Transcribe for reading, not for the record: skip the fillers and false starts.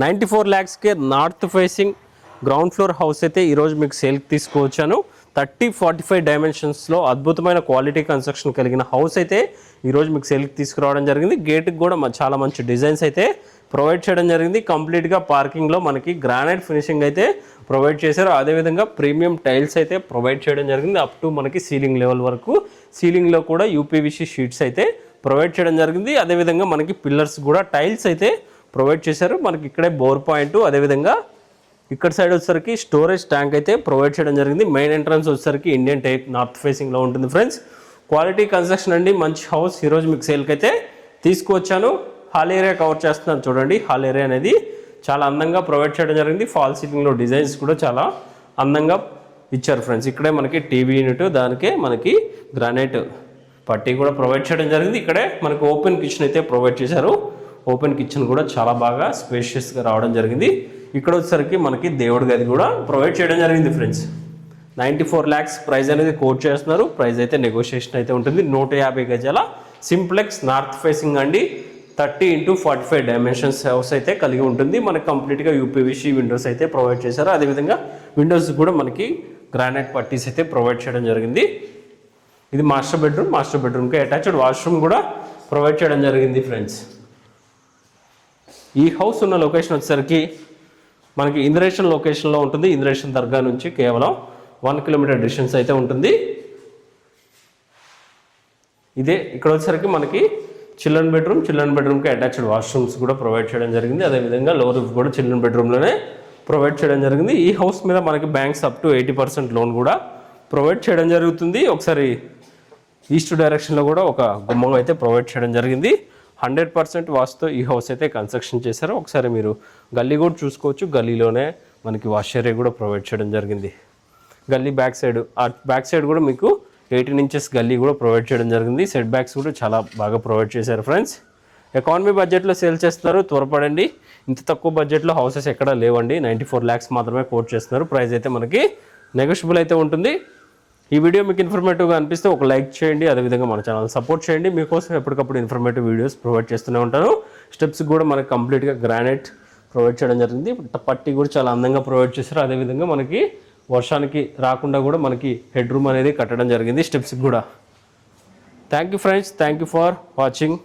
94 lakhsకే north facing ground floor house అయితే ఈరోజు మీకు సేల్కి తీసుకువచ్చాను. 30-45 డైమెన్షన్స్లో అద్భుతమైన క్వాలిటీ కన్స్ట్రక్షన్ కలిగిన హౌస్ అయితే ఈరోజు మీకు సేల్కి తీసుకురావడం జరిగింది. గేట్కి కూడా చాలా మంచి డిజైన్స్ అయితే ప్రొవైడ్ చేయడం జరిగింది. కంప్లీట్గా పార్కింగ్లో మనకి గ్రానైట్ ఫినిషింగ్ అయితే ప్రొవైడ్ చేశారు. అదేవిధంగా ప్రీమియం టైల్స్ అయితే ప్రొవైడ్ చేయడం జరిగింది. అప్ టు మనకి సీలింగ్ లెవెల్ వరకు. సీలింగ్లో కూడా యూపీవీసీ షీట్స్ అయితే ప్రొవైడ్ చేయడం జరిగింది. అదేవిధంగా మనకి పిల్లర్స్ కూడా టైల్స్ అయితే ప్రొవైడ్ చేశారు. మనకి ఇక్కడే బోర్ పాయింట్, అదేవిధంగా ఇక్కడ సైడ్ వచ్చేసరికి స్టోరేజ్ ట్యాంక్ అయితే ప్రొవైడ్ చేయడం జరిగింది. మెయిన్ ఎంట్రన్స్ వచ్చేసరికి ఇండియన్ టైప్ నార్త్ ఫేసింగ్లో ఉంటుంది ఫ్రెండ్స్. క్వాలిటీ కన్స్ట్రక్షన్ అండి, మంచి హౌస్ ఈరోజు మీకు సేల్కి అయితే తీసుకువచ్చాను. హాల్ ఏరియా కవర్ చేస్తున్నాను చూడండి. హాల్ ఏరియా అనేది చాలా అందంగా ప్రొవైడ్ చేయడం జరిగింది. ఫాల్ సీలింగ్లో డిజైన్స్ కూడా చాలా అందంగా ఇచ్చారు ఫ్రెండ్స్. ఇక్కడే మనకి టీవీ యూనిట్, దానికే మనకి గ్రానైట్ పట్టీ కూడా ప్రొవైడ్ చేయడం జరిగింది. ఇక్కడే మనకి ఓపెన్ కిచెన్ అయితే ప్రొవైడ్ చేశారు. ఓపెన్ కిచెన్ కూడా చాలా బాగా స్పేషియస్గా రావడం జరిగింది. ఇక్కడ వచ్చేసరికి మనకి దేవుడి గది కూడా ప్రొవైడ్ చేయడం జరిగింది ఫ్రెండ్స్. 94 lakhs ప్రైస్ అనేది కోట్ చేస్తున్నారు. ప్రైస్ అయితే నెగోషియేషన్ అయితే ఉంటుంది. 150 గజాల సింప్లెక్స్ నార్త్ ఫేసింగ్ అండి. 30x45 డైమెన్షన్స్ హౌస్ అయితే కలిగి ఉంటుంది. మనకి కంప్లీట్గా యూపీవీసీ విండోస్ అయితే ప్రొవైడ్ చేశారు. అదేవిధంగా విండోస్ కూడా మనకి గ్రానైట్ పట్టీస్ అయితే ప్రొవైడ్ చేయడం జరిగింది. ఇది మాస్టర్ బెడ్రూమ్. మాస్టర్ బెడ్రూమ్కి అటాచ్డ్ వాష్రూమ్ కూడా ప్రొవైడ్ చేయడం జరిగింది ఫ్రెండ్స్. ఈ హౌస్ ఉన్న లొకేషన్ వచ్చేసరికి మనకి ఇంద్రేషన్ లొకేషన్లో ఉంటుంది. ఇంద్రేషన్ దర్గా నుంచి కేవలం 1 కిలోమీటర్ డిస్టెన్స్ అయితే ఉంటుంది. ఇదే ఇక్కడ వచ్చేసరికి మనకి చిల్డ్రన్ బెడ్రూమ్కి అటాచ్డ్ వాష్రూమ్స్ కూడా ప్రొవైడ్ చేయడం జరిగింది. అదేవిధంగా లో రూఫ్ కూడా చిల్డ్రన్ బెడ్రూమ్లోనే ప్రొవైడ్ చేయడం జరిగింది. ఈ హౌస్ మీద మనకి బ్యాంక్స్ అప్ టు 80% లోన్ కూడా ప్రొవైడ్ చేయడం జరుగుతుంది. ఒకసారి ఈస్ట్ డైరెక్షన్లో కూడా ఒక గుమ్మం అయితే ప్రొవైడ్ చేయడం జరిగింది. 100% వాస్తుతో ఈ హౌస్ అయితే కన్స్ట్రక్షన్ చేశారు. ఒకసారి మీరు గల్లీ కూడా చూసుకోవచ్చు. గల్లీలోనే మనకి వాష్ ఏరియా కూడా ప్రొవైడ్ చేయడం జరిగింది. గల్లీ బ్యాక్ సైడ్ కూడా మీకు 18 inches గల్లీ కూడా ప్రొవైడ్ చేయడం జరిగింది. సెట్ బ్యాక్స్ కూడా చాలా బాగా ప్రొవైడ్ చేశారు ఫ్రెండ్స్. ఎకానమీ బడ్జెట్లో సేల్ చేస్తున్నారు, త్వరపడండి. ఇంత తక్కువ బడ్జెట్లో హౌసెస్ ఎక్కడా లేవండి. 94 lakhs మాత్రమే కోట్ చేస్తున్నారు. ప్రైస్ అయితే మనకి నెగోషియబుల్ అయితే ఉంటుంది. ఈ వీడియో మీకు ఇన్ఫర్మేటివ్గా అనిపిస్తే ఒక లైక్ చేయండి. అదేవిధంగా మన ఛానల్ సపోర్ట్ చేయండి. మీకోసం ఎప్పటికప్పుడు ఇన్ఫర్మేటివ్ వీడియోస్ ప్రొవైడ్ చేస్తూనే ఉంటాను. స్టెప్స్ కూడా మనకి కంప్లీట్గా గ్రానైట్ ప్రొవైడ్ చేయడం జరిగింది. పట్టీ కూడా చాలా అందంగా ప్రొవైడ్ చేశారు. అదేవిధంగా మనకి వర్షానికి రాకుండా కూడా మనకి హెడ్ రూమ్ అనేది కట్టడం జరిగింది స్టెప్స్కి కూడా. Thank you friends, thank you for watching.